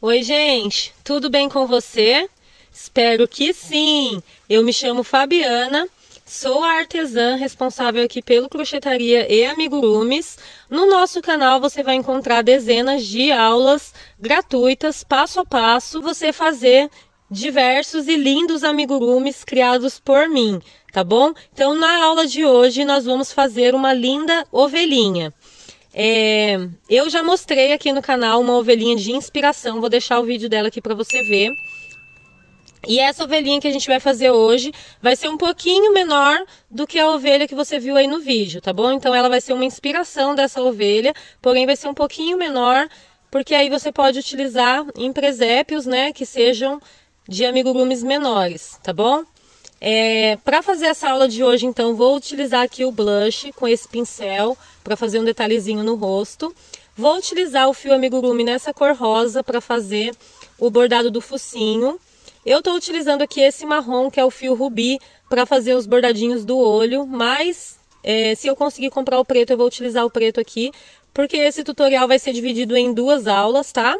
Oi, gente, tudo bem com você? Espero que sim! Eu me chamo Fabiana, sou a artesã responsável aqui pelo Crochetaria e Amigurumis. No nosso canal você vai encontrar dezenas de aulas gratuitas, passo a passo, você fazer diversos e lindos amigurumis criados por mim, tá bom? Então, na aula de hoje nós vamos fazer uma linda ovelhinha. Eu já mostrei aqui no canal uma ovelhinha de inspiração, vou deixar o vídeo dela aqui para você ver. E essa ovelhinha que a gente vai fazer hoje vai ser um pouquinho menor do que a ovelha que você viu aí no vídeo, tá bom? Então ela vai ser uma inspiração dessa ovelha, porém vai ser um pouquinho menor, porque aí você pode utilizar em presépios, né, que sejam de amigurumis menores, tá bom? Para fazer essa aula de hoje, então, vou utilizar aqui o blush com esse pincel para fazer um detalhezinho no rosto. Vou utilizar o fio amigurumi nessa cor rosa para fazer o bordado do focinho. Eu estou utilizando aqui esse marrom, que é o fio rubi, para fazer os bordadinhos do olho, mas se eu conseguir comprar o preto, eu vou utilizar o preto aqui, porque esse tutorial vai ser dividido em duas aulas, tá?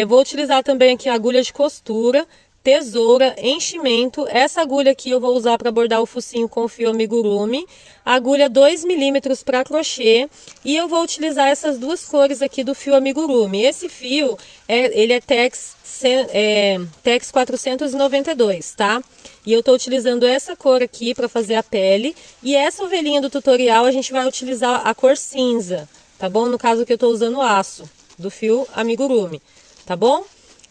Vou utilizar também aqui a agulha de costura, tesoura, enchimento. Essa agulha aqui eu vou usar para bordar o focinho com o fio amigurumi, agulha 2 milímetros para crochê, e eu vou utilizar essas duas cores aqui do fio amigurumi. Esse fio ele é Tex 492, tá? E eu tô utilizando essa cor aqui para fazer a pele, e essa ovelhinha do tutorial a gente vai utilizar a cor cinza, tá bom? No caso que eu tô usando o aço do fio amigurumi, tá bom?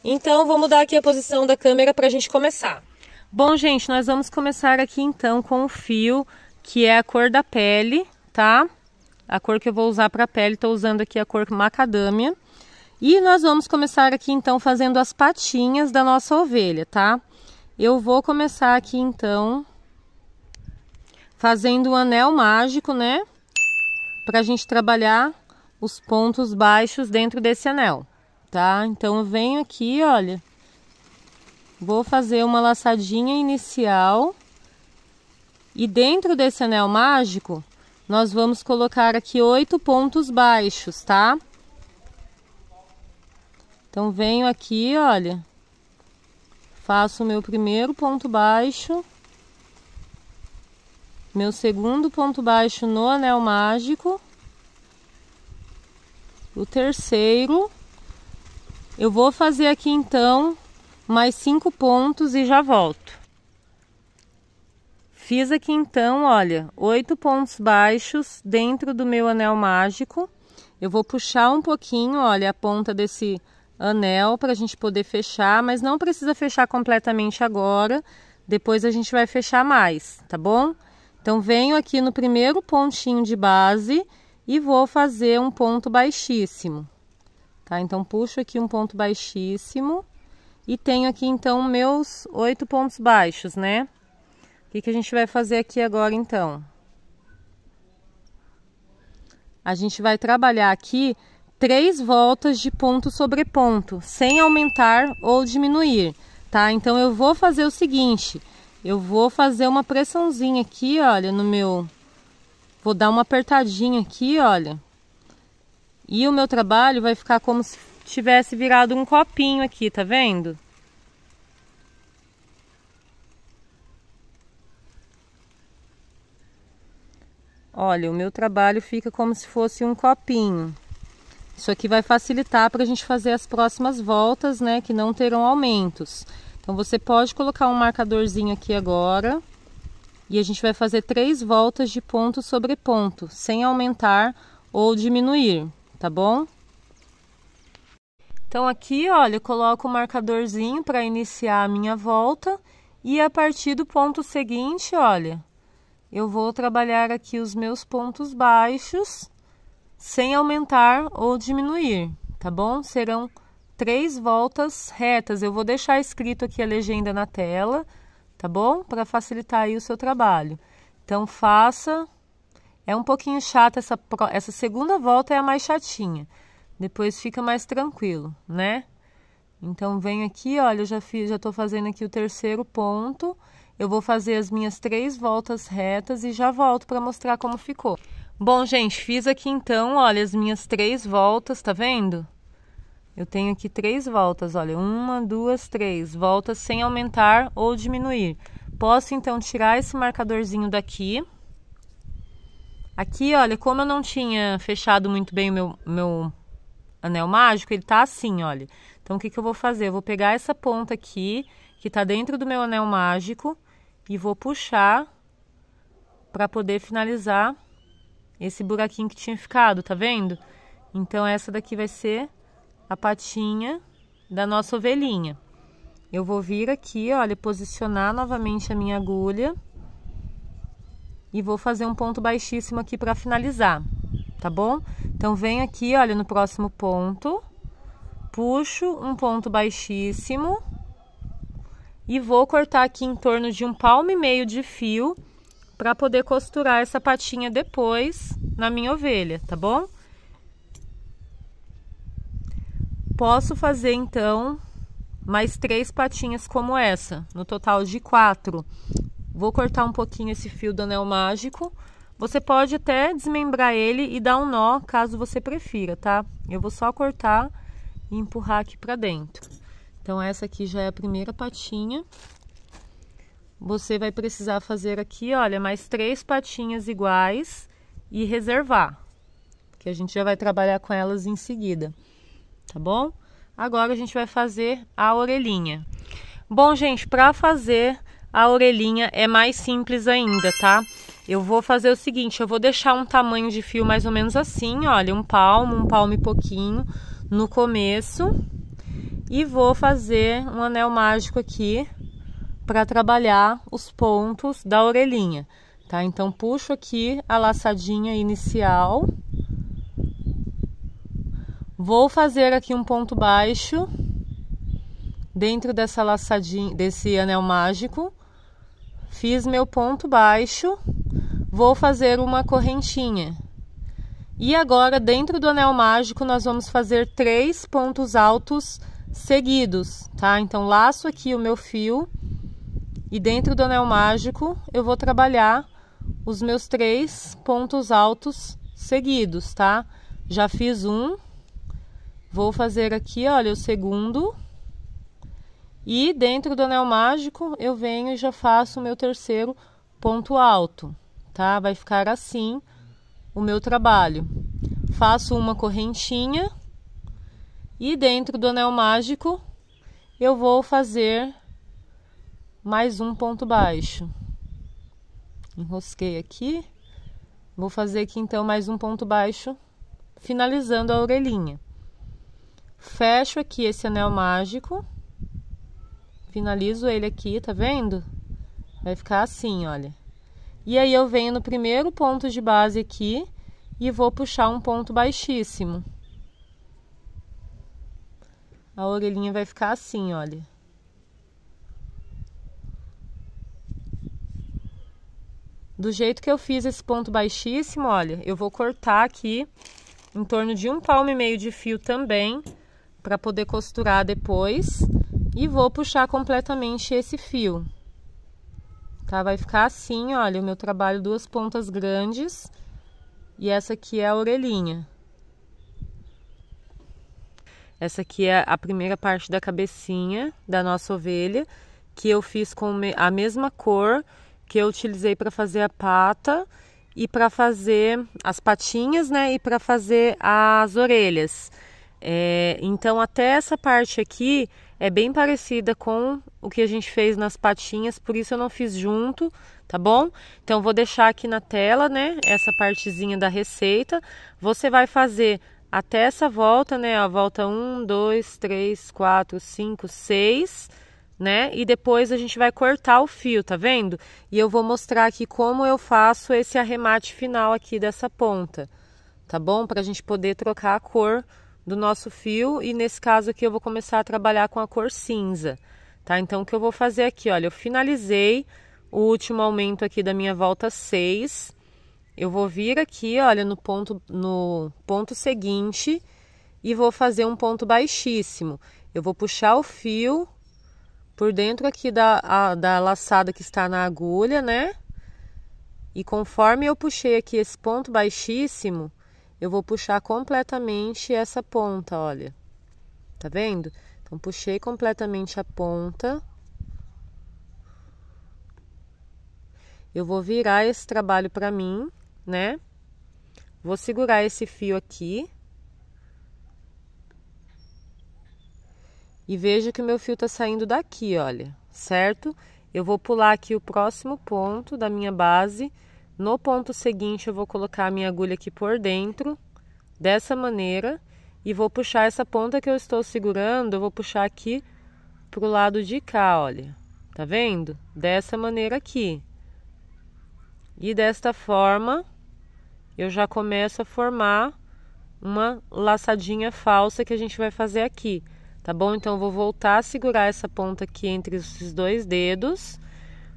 Então, vou mudar aqui a posição da câmera para a gente começar. Bom, gente, nós vamos começar aqui então com o fio, que é a cor da pele, tá? A cor que eu vou usar para a pele, estou usando aqui a cor macadâmia. E nós vamos começar aqui então fazendo as patinhas da nossa ovelha, tá? Eu vou começar aqui então fazendo um anel mágico, né? Para a gente trabalhar os pontos baixos dentro desse anel. Tá? Então eu venho aqui, olha, vou fazer uma laçadinha inicial e dentro desse anel mágico nós vamos colocar aqui 8 pontos baixos, tá? Então venho aqui, olha, faço o meu primeiro ponto baixo, meu segundo ponto baixo no anel mágico, o terceiro. Eu vou fazer aqui então mais 5 pontos e já volto. Fiz aqui então, olha, 8 pontos baixos dentro do meu anel mágico. Eu vou puxar um pouquinho, olha, a ponta desse anel para a gente poder fechar, mas não precisa fechar completamente agora. Depois a gente vai fechar mais, tá bom? Então venho aqui no primeiro pontinho de base e vou fazer um ponto baixíssimo. Tá? Então, puxo aqui um ponto baixíssimo e tenho aqui, então, meus 8 pontos baixos, né? O que a gente vai fazer aqui agora, então? A gente vai trabalhar aqui 3 voltas de ponto sobre ponto, sem aumentar ou diminuir, tá? Então, eu vou fazer o seguinte, eu vou fazer uma pressãozinha aqui, olha, no meu... Vou dar uma apertadinha aqui, olha. E o meu trabalho vai ficar como se tivesse virado um copinho aqui, tá vendo? Olha, o meu trabalho fica como se fosse um copinho. Isso aqui vai facilitar para a gente fazer as próximas voltas, né? Que não terão aumentos. Então, você pode colocar um marcadorzinho aqui agora. E a gente vai fazer 3 voltas de ponto sobre ponto, sem aumentar ou diminuir. Tá bom? Então aqui, olha, eu coloco o marcadorzinho para iniciar a minha volta e a partir do ponto seguinte, olha, eu vou trabalhar aqui os meus pontos baixos sem aumentar ou diminuir, tá bom? Serão 3 voltas retas. Eu vou deixar escrito aqui a legenda na tela, tá bom? Para facilitar aí o seu trabalho. Então faça... É um pouquinho chata essa segunda volta, é a mais chatinha. Depois fica mais tranquilo, né? Então, venho aqui, olha, eu já tô fazendo aqui o terceiro ponto. Eu vou fazer as minhas 3 voltas retas e já volto para mostrar como ficou. Bom, gente, fiz aqui então, olha, as minhas 3 voltas, tá vendo? eu tenho aqui 3 voltas, olha, 1, 2, 3 voltas sem aumentar ou diminuir. Posso então tirar esse marcadorzinho daqui. Aqui, olha, como eu não tinha fechado muito bem o meu anel mágico, ele tá assim, olha. Então, o que eu vou fazer? Eu vou pegar essa ponta aqui, que tá dentro do meu anel mágico, e vou puxar para poder finalizar esse buraquinho que tinha ficado, tá vendo? Então, essa daqui vai ser a patinha da nossa ovelhinha. Eu vou vir aqui, olha, posicionar novamente a minha agulha e vou fazer um ponto baixíssimo aqui para finalizar, tá bom? Então, venho aqui, olha, no próximo ponto, puxo um ponto baixíssimo e vou cortar aqui em torno de 1,5 palmo de fio para poder costurar essa patinha depois na minha ovelha, tá bom? Posso fazer, então, mais 3 patinhas como essa, no total de 4. Vou cortar um pouquinho esse fio do anel mágico. Você pode até desmembrar ele e dar um nó, caso você prefira, tá? Eu vou só cortar e empurrar aqui pra dentro. Então, essa aqui já é a primeira patinha. Você vai precisar fazer aqui, olha, mais 3 patinhas iguais e reservar, que a gente já vai trabalhar com elas em seguida. Tá bom? Agora a gente vai fazer a orelhinha. Bom, gente, para fazer a orelhinha é mais simples ainda, tá? Eu vou fazer o seguinte, eu vou deixar um tamanho de fio mais ou menos assim, olha, 1 palmo e pouquinho no começo. E vou fazer um anel mágico aqui para trabalhar os pontos da orelhinha, tá? Então, puxo aqui a laçadinha inicial. Vou fazer aqui um ponto baixo dentro dessa laçadinha, desse anel mágico. Fiz meu ponto baixo, vou fazer uma correntinha. E agora, dentro do anel mágico, nós vamos fazer 3 pontos altos seguidos, tá? Então, laço aqui o meu fio e dentro do anel mágico eu vou trabalhar os meus 3 pontos altos seguidos, tá? Já fiz um. Vou fazer aqui, olha, o segundo. E dentro do anel mágico, eu venho e já faço o meu 3º ponto alto, tá? Vai ficar assim o meu trabalho. Faço uma correntinha. E dentro do anel mágico, eu vou fazer mais um ponto baixo. Enrosquei aqui. Vou fazer aqui, então, mais um ponto baixo, finalizando a orelhinha. Fecho aqui esse anel mágico, finalizo ele aqui, tá vendo? Vai ficar assim, olha. E aí eu venho no primeiro ponto de base aqui e vou puxar um ponto baixíssimo. A orelhinha vai ficar assim, olha. Do jeito que eu fiz esse ponto baixíssimo, olha, eu vou cortar aqui em torno de 1,5 palmo de fio também, para poder costurar depois, e vou puxar completamente esse fio, tá? Vai ficar assim, olha, o meu trabalho 2 pontas grandes, e essa aqui é a orelhinha. Essa aqui é a primeira parte da cabecinha da nossa ovelha, que eu fiz com a mesma cor que eu utilizei para fazer a pata e para fazer as patinhas, né? E para fazer as orelhas. Então, até essa parte aqui é bem parecida com o que a gente fez nas patinhas, por isso eu não fiz junto, tá bom? Então, vou deixar aqui na tela, né? Essa partezinha da receita. Você vai fazer até essa volta, né? A volta 1, 2, 3, 4, 5, 6, né? E depois a gente vai cortar o fio, tá vendo? E eu vou mostrar aqui como eu faço esse arremate final aqui dessa ponta, tá bom? Pra gente poder trocar a cor do nosso fio, e nesse caso aqui eu vou começar a trabalhar com a cor cinza, tá? Então, o que eu vou fazer aqui, olha, eu finalizei o último aumento aqui da minha volta 6, eu vou vir aqui, olha, no ponto seguinte e vou fazer um ponto baixíssimo. Eu vou puxar o fio por dentro aqui da laçada que está na agulha, né? E conforme eu puxei aqui esse ponto baixíssimo, eu vou puxar completamente essa ponta, olha. tá vendo? Então, puxei completamente a ponta. Eu vou virar esse trabalho pra mim, né? Vou segurar esse fio aqui. E veja que o meu fio tá saindo daqui, olha, certo? Eu vou pular aqui o próximo ponto da minha base. No ponto seguinte, eu vou colocar a minha agulha aqui por dentro, dessa maneira. E vou puxar essa ponta que eu estou segurando, eu vou puxar aqui pro lado de cá, olha. Tá vendo? Dessa maneira aqui. E desta forma, eu já começo a formar uma laçadinha falsa que a gente vai fazer aqui. Tá bom? Então, eu vou voltar a segurar essa ponta aqui entre esses dois dedos.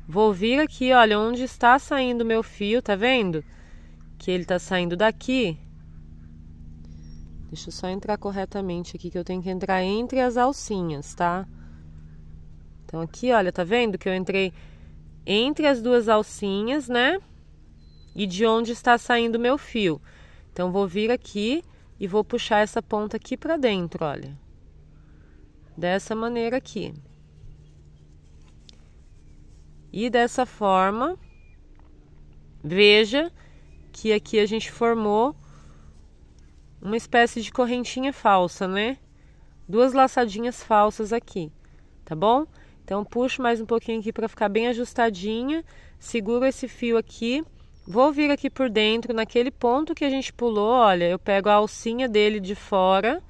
Vou vir aqui, olha, onde está saindo o meu fio, tá vendo? Que ele tá saindo daqui. Deixa eu só entrar corretamente aqui, que eu tenho que entrar entre as alcinhas, tá? Então, aqui, olha, tá vendo que eu entrei entre as duas alcinhas, né? E de onde está saindo o meu fio. Então, vou vir aqui e vou puxar essa ponta aqui pra dentro, olha. Dessa maneira aqui. E dessa forma, veja que aqui a gente formou uma espécie de correntinha falsa, né? Duas laçadinhas falsas aqui, tá bom? Então, puxo mais um pouquinho aqui para ficar bem ajustadinha. Seguro esse fio aqui. Vou vir aqui por dentro, naquele ponto que a gente pulou, olha, eu pego a alcinha dele de fora.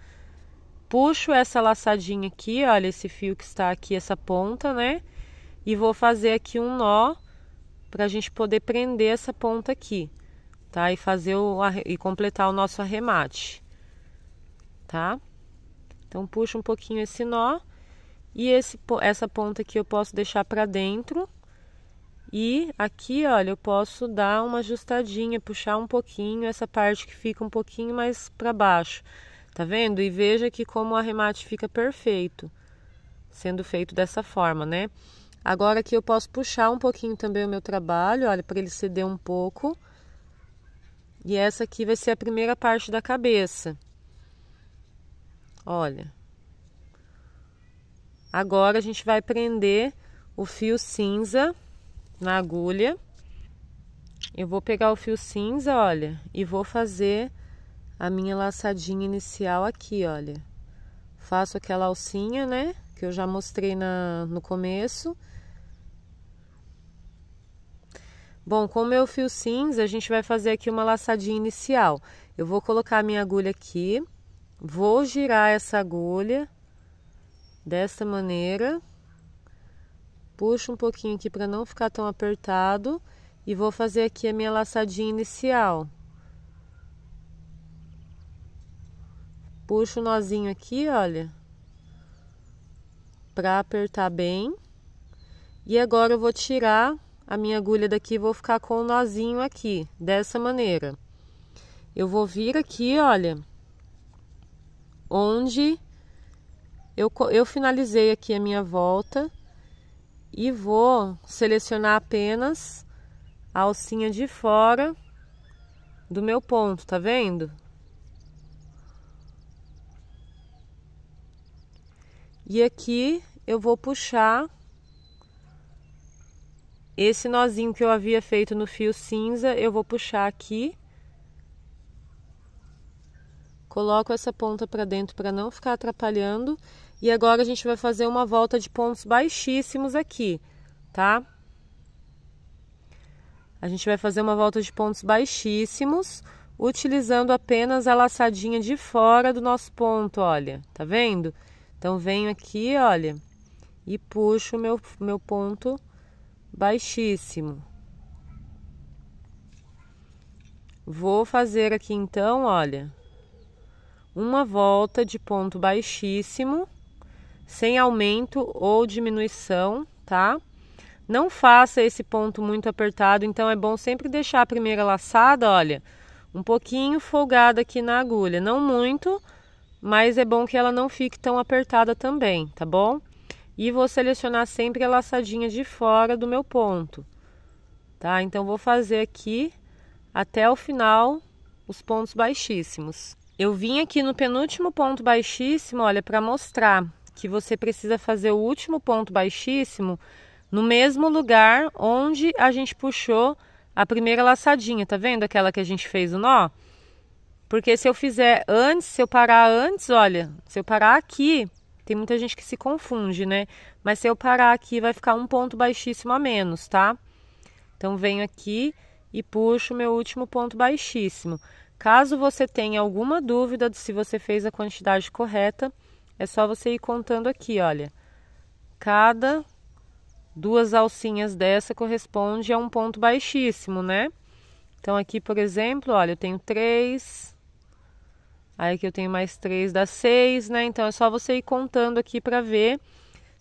Puxo essa laçadinha aqui, olha, esse fio que está aqui, essa ponta, né? E vou fazer aqui um nó pra gente poder prender essa ponta aqui, tá? E fazer e completar o nosso arremate, tá? Então, puxo um pouquinho esse nó e essa ponta aqui eu posso deixar pra dentro. E aqui, olha, eu posso dar uma ajustadinha, puxar um pouquinho essa parte que fica um pouquinho mais pra baixo. Tá vendo? E veja que como o arremate fica perfeito, sendo feito dessa forma, né? Agora aqui eu posso puxar um pouquinho também o meu trabalho, olha, para ele ceder um pouco. E essa aqui vai ser a primeira parte da cabeça. Olha. Agora a gente vai prender o fio cinza na agulha. Eu vou pegar o fio cinza, olha, e vou fazer a minha laçadinha inicial aqui, olha. Faço aquela alcinha, né, que eu já mostrei no começo. Bom, com o meu fio cinza, a gente vai fazer aqui uma laçadinha inicial. Eu vou colocar a minha agulha aqui, vou girar essa agulha dessa maneira. Puxo um pouquinho aqui para não ficar tão apertado e vou fazer aqui a minha laçadinha inicial. Puxo o nozinho aqui, olha, para apertar bem. E agora eu vou tirar a minha agulha daqui e vou ficar com o nozinho aqui, dessa maneira. Eu vou vir aqui, olha, onde eu finalizei aqui a minha volta e vou selecionar apenas a alcinha de fora do meu ponto, tá vendo? E aqui eu vou puxar esse nozinho que eu havia feito no fio cinza, eu vou puxar aqui. Coloco essa ponta para dentro para não ficar atrapalhando. E agora a gente vai fazer uma volta de pontos baixíssimos aqui, tá? A gente vai fazer uma volta de pontos baixíssimos, utilizando apenas a laçadinha de fora do nosso ponto, olha, tá vendo? Então, venho aqui, olha, e puxo o meu ponto baixíssimo. Vou fazer aqui, então, olha, uma volta de ponto baixíssimo, sem aumento ou diminuição, tá? Não faça esse ponto muito apertado, então é bom sempre deixar a primeira laçada, olha, um pouquinho folgada aqui na agulha, não muito, mas é bom que ela não fique tão apertada também, tá bom? E vou selecionar sempre a laçadinha de fora do meu ponto, tá? Então, vou fazer aqui até o final os pontos baixíssimos. Eu vim aqui no penúltimo ponto baixíssimo, olha, para mostrar que você precisa fazer o último ponto baixíssimo no mesmo lugar onde a gente puxou a primeira laçadinha, tá vendo aquela que a gente fez o nó? Porque se eu fizer antes, se eu parar antes, olha, se eu parar aqui, tem muita gente que se confunde, né? Mas se eu parar aqui, vai ficar um ponto baixíssimo a menos, tá? Então, venho aqui e puxo o meu último ponto baixíssimo. Caso você tenha alguma dúvida de se você fez a quantidade correta, é só você ir contando aqui, olha. Cada 2 alcinhas dessa corresponde a um ponto baixíssimo, né? Então, aqui, por exemplo, olha, eu tenho 3. Aí aqui eu tenho mais 3, dá 6, né? Então, é só você ir contando aqui para ver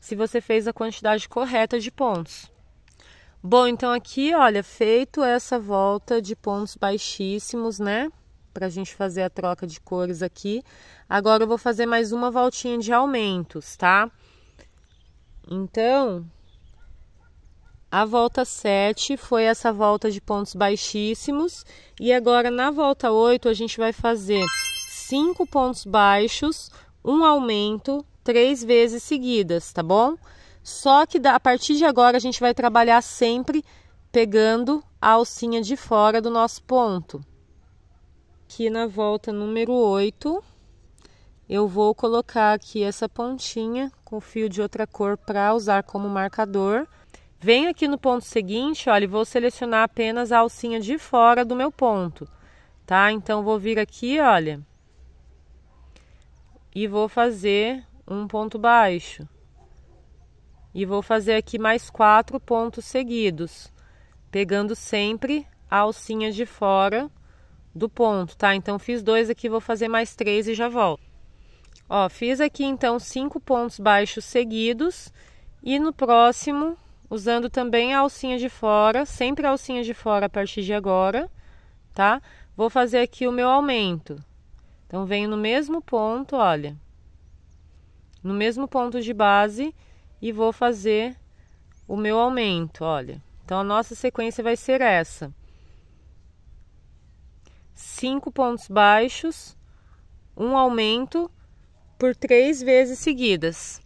se você fez a quantidade correta de pontos. Bom, então aqui, olha, feito essa volta de pontos baixíssimos, né? Pra gente fazer a troca de cores aqui. Agora eu vou fazer mais uma voltinha de aumentos, tá? Então, a volta 7 foi essa volta de pontos baixíssimos. E agora na volta 8 a gente vai fazer 5 pontos baixos, um aumento, 3 vezes seguidas, tá bom? Só que a partir de agora a gente vai trabalhar sempre pegando a alcinha de fora do nosso ponto. Aqui na volta número 8, eu vou colocar aqui essa pontinha com fio de outra cor para usar como marcador. Venho aqui no ponto seguinte, olha, e vou selecionar apenas a alcinha de fora do meu ponto, tá? Então, vou vir aqui, olha, e vou fazer um ponto baixo. E vou fazer aqui mais 4 pontos seguidos, pegando sempre a alcinha de fora do ponto, tá? Então, fiz 2 aqui, vou fazer mais 3 e já volto. Ó, fiz aqui, então, 5 pontos baixos seguidos. E no próximo, usando também a alcinha de fora, sempre a alcinha de fora a partir de agora, tá? Vou fazer aqui o meu aumento. Então, venho no mesmo ponto, olha. No mesmo ponto de base e vou fazer o meu aumento, olha. Então, a nossa sequência vai ser essa. 5 pontos baixos, um aumento por 3 vezes seguidas.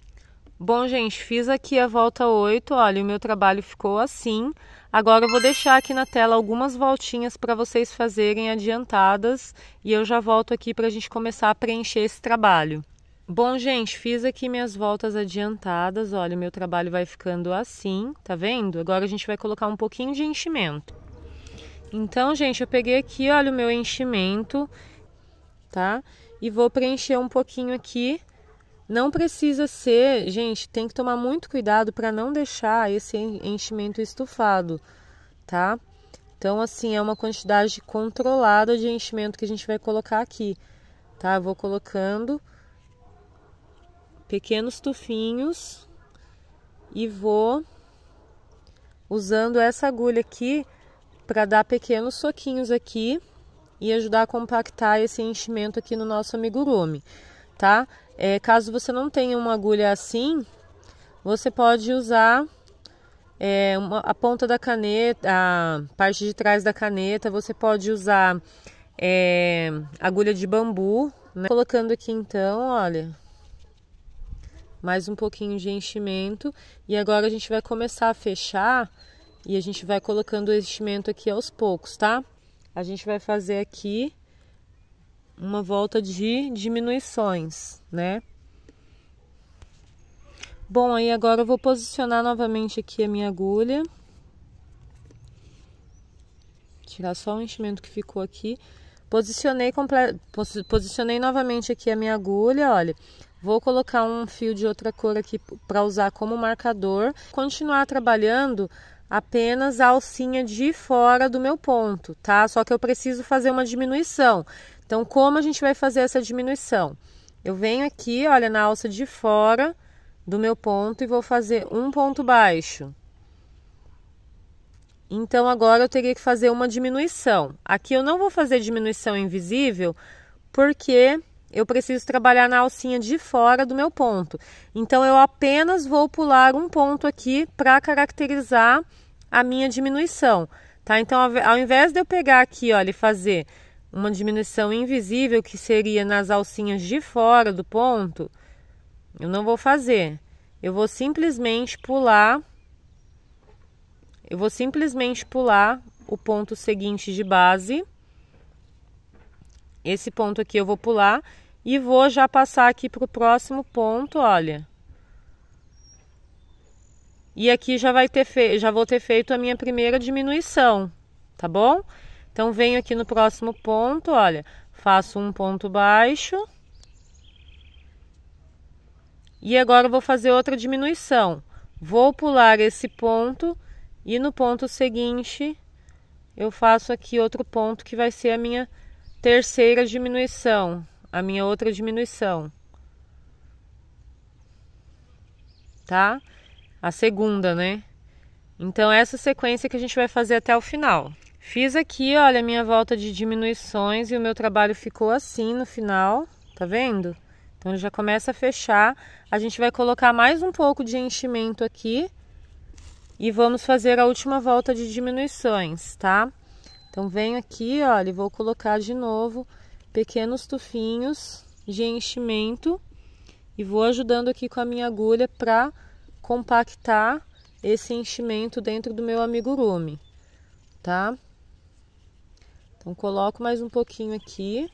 Bom, gente, fiz aqui a volta 8, olha, o meu trabalho ficou assim. Agora eu vou deixar aqui na tela algumas voltinhas para vocês fazerem adiantadas e eu já volto aqui para a gente começar a preencher esse trabalho. Bom, gente, fiz aqui minhas voltas adiantadas, olha, o meu trabalho vai ficando assim, tá vendo? Agora a gente vai colocar um pouquinho de enchimento. Então, gente, eu peguei aqui, olha, o meu enchimento, tá? E vou preencher um pouquinho aqui. Não precisa ser, gente, tem que tomar muito cuidado para não deixar esse enchimento estufado, tá? Então, assim, é uma quantidade controlada de enchimento que a gente vai colocar aqui, tá? Eu vou colocando pequenos tufinhos e vou usando essa agulha aqui para dar pequenos soquinhos aqui e ajudar a compactar esse enchimento aqui no nosso amigurumi, tá? Caso você não tenha uma agulha assim, você pode usar a ponta da caneta, a parte de trás da caneta, você pode usar agulha de bambu, né? Colocando aqui então, olha, mais um pouquinho de enchimento e agora a gente vai começar a fechar e a gente vai colocando o enchimento aqui aos poucos, tá? A gente vai fazer aqui uma volta de diminuições, né? Bom, aí agora eu vou posicionar novamente aqui a minha agulha. Tirar só o enchimento que ficou aqui. Posicionei novamente aqui a minha agulha, olha. Vou colocar um fio de outra cor aqui para usar como marcador. Continuar trabalhando apenas a alcinha de fora do meu ponto, tá? Só que eu preciso fazer uma diminuição. Então, como a gente vai fazer essa diminuição? Eu venho aqui, olha, na alça de fora do meu ponto e vou fazer um ponto baixo. Então, agora eu teria que fazer uma diminuição. Aqui eu não vou fazer diminuição invisível, porque eu preciso trabalhar na alcinha de fora do meu ponto. Então, eu apenas vou pular um ponto aqui para caracterizar a minha diminuição, tá? Então, ao invés de eu pegar aqui, olha, e fazer uma diminuição invisível, que seria nas alcinhas de fora do ponto, eu não vou fazer. Eu vou simplesmente pular o ponto seguinte de base. Esse ponto aqui eu vou pular e vou já passar aqui para o próximo ponto, olha. E aqui já vou ter feito a minha primeira diminuição, tá bom? Então, venho aqui no próximo ponto, olha, faço um ponto baixo. E agora eu vou fazer outra diminuição. Vou pular esse ponto e no ponto seguinte eu faço aqui outro ponto que vai ser a minha terceira diminuição, a minha outra diminuição. Tá? A segunda, né? Então, essa sequência que a gente vai fazer até o final. Fiz aqui, olha, a minha volta de diminuições e o meu trabalho ficou assim no final, tá vendo? Então, ele já começa a fechar. A gente vai colocar mais um pouco de enchimento aqui e vamos fazer a última volta de diminuições, tá? Então, venho aqui, olha, e vou colocar de novo pequenos tufinhos de enchimento e vou ajudando aqui com a minha agulha para compactar esse enchimento dentro do meu amigurumi, tá? Então, coloco mais um pouquinho aqui,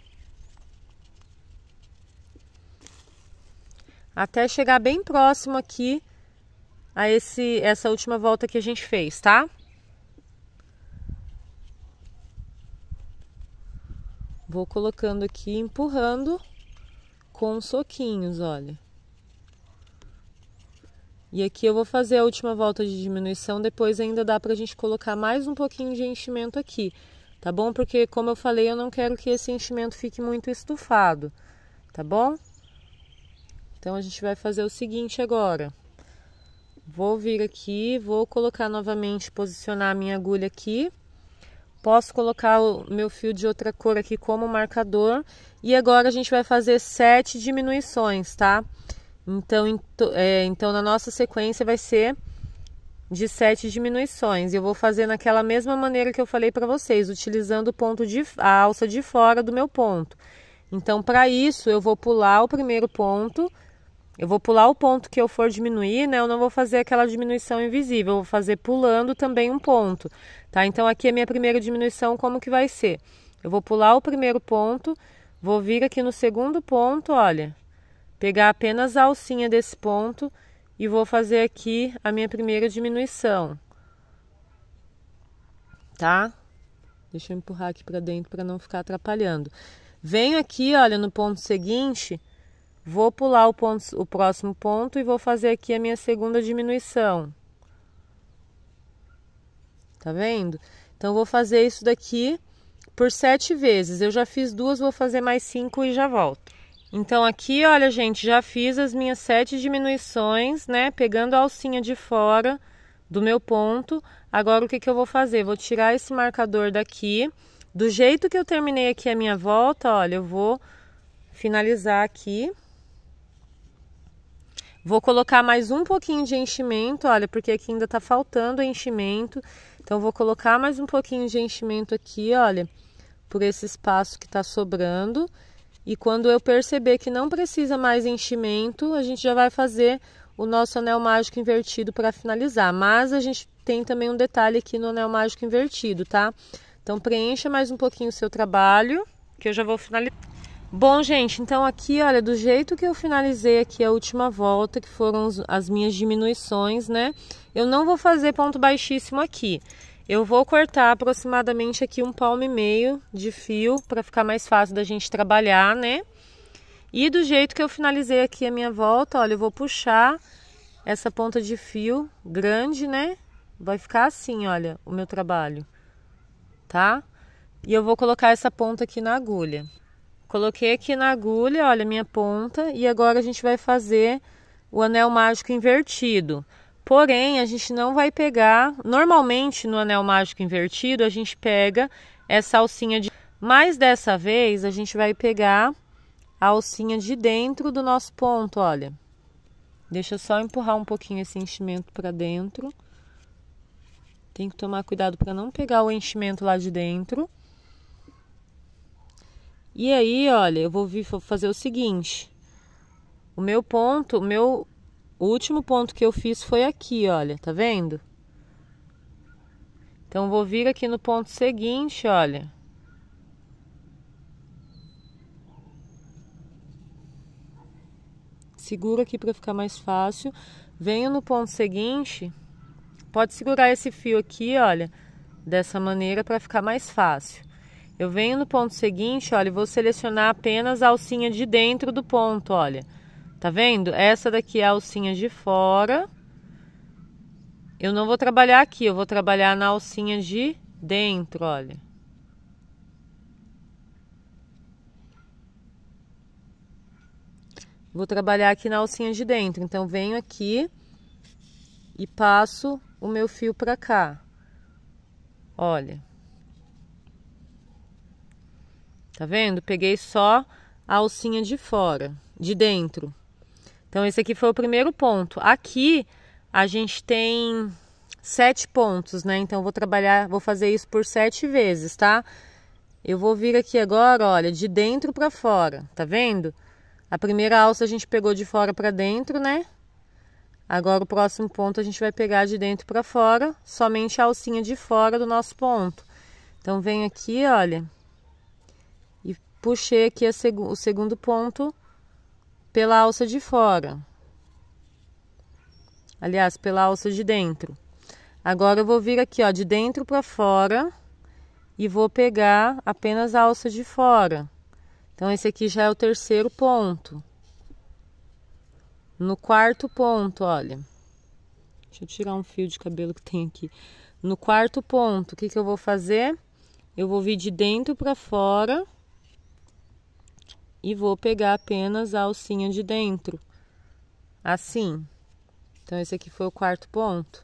até chegar bem próximo aqui a essa última volta que a gente fez, tá? Vou colocando aqui, empurrando com soquinhos, olha. E aqui eu vou fazer a última volta de diminuição, depois ainda dá pra gente colocar mais um pouquinho de enchimento aqui, tá bom? Porque, como eu falei, eu não quero que esse enchimento fique muito estufado, tá bom? Então, a gente vai fazer o seguinte agora. Vou vir aqui, vou colocar novamente, posicionar a minha agulha aqui. Posso colocar o meu fio de outra cor aqui como marcador. E agora a gente vai fazer 7 diminuições, tá? Então, na nossa sequência vai ser de 7 diminuições. Eu vou fazer naquela mesma maneira que eu falei para vocês, utilizando a alça de fora do meu ponto. Então, para isso, eu vou pular o primeiro ponto. Eu vou pular o ponto que eu for diminuir, né? Eu não vou fazer aquela diminuição invisível, eu vou fazer pulando também um ponto, tá? Então, aqui a minha primeira diminuição, como que vai ser? Eu vou pular o primeiro ponto, vou vir aqui no segundo ponto, olha, pegar apenas a alcinha desse ponto e vou fazer aqui a minha primeira diminuição, tá? Deixa eu empurrar aqui pra dentro para não ficar atrapalhando. Venho aqui, olha, no ponto seguinte. Vou pular o próximo ponto e vou fazer aqui a minha segunda diminuição. Tá vendo? Então, vou fazer isso daqui por 7 vezes. Eu já fiz 2, vou fazer mais 5 e já volto. Então, aqui, olha, gente, já fiz as minhas 7 diminuições, né? Pegando a alcinha de fora do meu ponto. Agora, o que que eu vou fazer? Vou tirar esse marcador daqui. Do jeito que eu terminei aqui a minha volta, olha, eu vou finalizar aqui. Vou colocar mais um pouquinho de enchimento, olha, porque aqui ainda tá faltando enchimento. Então, vou colocar mais um pouquinho de enchimento aqui, olha, por esse espaço que tá sobrando. E quando eu perceber que não precisa mais enchimento, a gente já vai fazer o nosso anel mágico invertido para finalizar. Mas a gente tem também um detalhe aqui no anel mágico invertido, tá? Então, preencha mais um pouquinho o seu trabalho, que eu já vou finalizar. Bom, gente, então aqui, olha, do jeito que eu finalizei aqui a última volta, que foram as minhas diminuições, né? Eu não vou fazer ponto baixíssimo aqui. Eu vou cortar aproximadamente aqui 1,5 palmo de fio, para ficar mais fácil da gente trabalhar, né? E do jeito que eu finalizei aqui a minha volta, olha, eu vou puxar essa ponta de fio grande, né? Vai ficar assim, olha, o meu trabalho, tá? E eu vou colocar essa ponta aqui na agulha. Coloquei aqui na agulha, olha, minha ponta, e agora a gente vai fazer o anel mágico invertido. Porém, a gente não vai pegar, normalmente no anel mágico invertido, a gente pega essa alcinha de... Mas dessa vez, a gente vai pegar a alcinha de dentro do nosso ponto, olha. Deixa eu só empurrar um pouquinho esse enchimento para dentro. Tem que tomar cuidado para não pegar o enchimento lá de dentro. E aí, olha, eu vou fazer o seguinte. O último ponto que eu fiz foi aqui, olha, tá vendo? Então, vou vir aqui no ponto seguinte, olha. Seguro aqui para ficar mais fácil. Venho no ponto seguinte. Pode segurar esse fio aqui, olha, dessa maneira para ficar mais fácil. Eu venho no ponto seguinte, olha, e vou selecionar apenas a alcinha de dentro do ponto, olha. Tá vendo? Essa daqui é a alcinha de fora. Eu não vou trabalhar aqui, eu vou trabalhar na alcinha de dentro, olha. Vou trabalhar aqui na alcinha de dentro, então venho aqui e passo o meu fio pra cá. Olha. Tá vendo? Peguei só a alcinha de fora, de dentro. Então, esse aqui foi o primeiro ponto. Aqui, a gente tem 7 pontos, né? Então, vou fazer isso por 7 vezes, tá? Eu vou vir aqui agora, olha, de dentro pra fora, tá vendo? A primeira alça a gente pegou de fora pra dentro, né? Agora, o próximo ponto a gente vai pegar de dentro pra fora, somente a alcinha de fora do nosso ponto. Então, venho aqui, olha, e puxei aqui o segundo ponto pela alça de fora. Aliás, pela alça de dentro. Agora eu vou vir aqui, ó, de dentro para fora e vou pegar apenas a alça de fora. Então, esse aqui já é o terceiro ponto. No quarto ponto, olha. Deixa eu tirar um fio de cabelo que tem aqui. No quarto ponto, o que que eu vou fazer? Eu vou vir de dentro para fora e vou pegar apenas a alcinha de dentro, assim. Então, esse aqui foi o quarto ponto.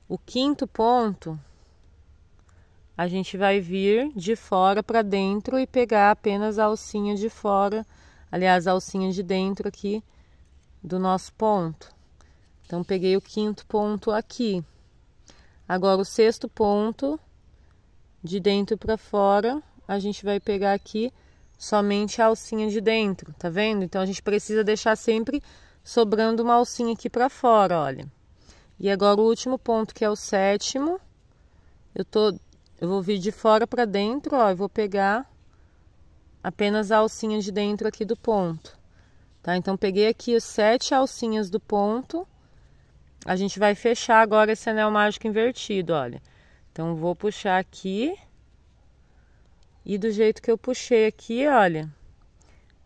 O quinto ponto, a gente vai vir de fora para dentro e pegar apenas a alcinha de fora, aliás, a alcinha de dentro aqui do nosso ponto. Então, peguei o quinto ponto aqui. Agora, o sexto ponto, de dentro para fora, a gente vai pegar aqui somente a alcinha de dentro, tá vendo? Então, a gente precisa deixar sempre sobrando uma alcinha aqui pra fora, olha. E agora o último ponto, que é o sétimo, eu vou vir de fora pra dentro, ó, e vou pegar apenas a alcinha de dentro aqui do ponto, tá? Então, peguei aqui as 7 alcinhas do ponto. A gente vai fechar agora esse anel mágico invertido, olha. Então, vou puxar aqui. E do jeito que eu puxei aqui, olha,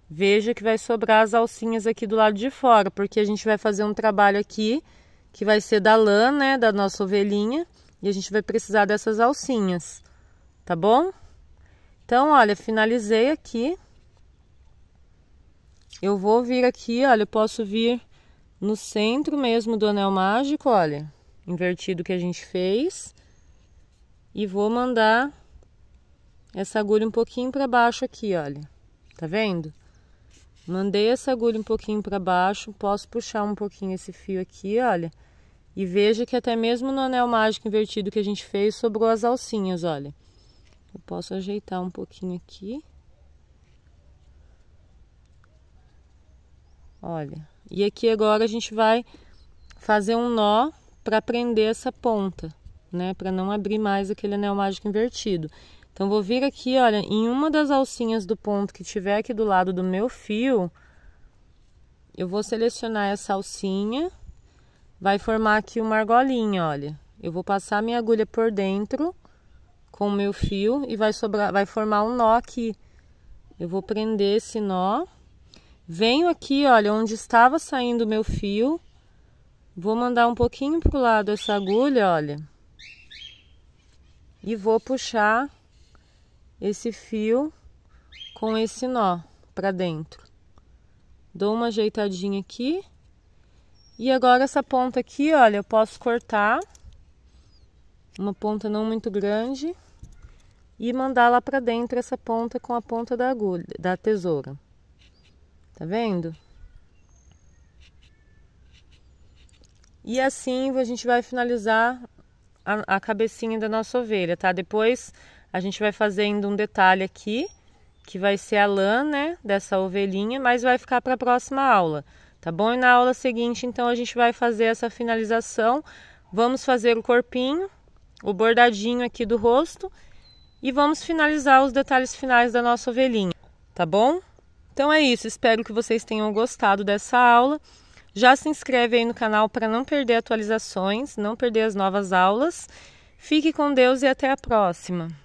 veja que vai sobrar as alcinhas aqui do lado de fora, porque a gente vai fazer um trabalho aqui, que vai ser da lã, né, da nossa ovelhinha, e a gente vai precisar dessas alcinhas, tá bom? Então, olha, finalizei aqui. Eu vou vir aqui, olha, eu posso vir no centro mesmo do anel mágico, olha, invertido que a gente fez, e vou mandar essa agulha um pouquinho para baixo aqui, olha. Tá vendo? Mandei essa agulha um pouquinho para baixo. Posso puxar um pouquinho esse fio aqui, olha. E veja que até mesmo no anel mágico invertido que a gente fez, sobrou as alcinhas, olha. Eu posso ajeitar um pouquinho aqui. Olha. E aqui agora a gente vai fazer um nó para prender essa ponta, né? Para não abrir mais aquele anel mágico invertido. Então, vou vir aqui, olha, em uma das alcinhas do ponto que tiver aqui do lado do meu fio, eu vou selecionar essa alcinha, vai formar aqui uma argolinha, olha. Eu vou passar minha agulha por dentro com o meu fio e vai formar um nó aqui. Eu vou prender esse nó, venho aqui, olha, onde estava saindo o meu fio, vou mandar um pouquinho pro lado essa agulha, olha, e vou puxar esse fio com esse nó pra dentro. Dou uma ajeitadinha aqui. E agora essa ponta aqui, olha, eu posso cortar. Uma ponta não muito grande. E mandar lá pra dentro essa ponta com a ponta da agulha, da tesoura. Tá vendo? E assim a gente vai finalizar a cabecinha da nossa ovelha, tá? Depois a gente vai fazer ainda um detalhe aqui, que vai ser a lã, né, dessa ovelhinha, mas vai ficar para a próxima aula, tá bom? E na aula seguinte, então, a gente vai fazer essa finalização, vamos fazer o corpinho, o bordadinho aqui do rosto e vamos finalizar os detalhes finais da nossa ovelhinha, tá bom? Então é isso, espero que vocês tenham gostado dessa aula. Já se inscreve aí no canal para não perder atualizações, não perder as novas aulas. Fique com Deus e até a próxima!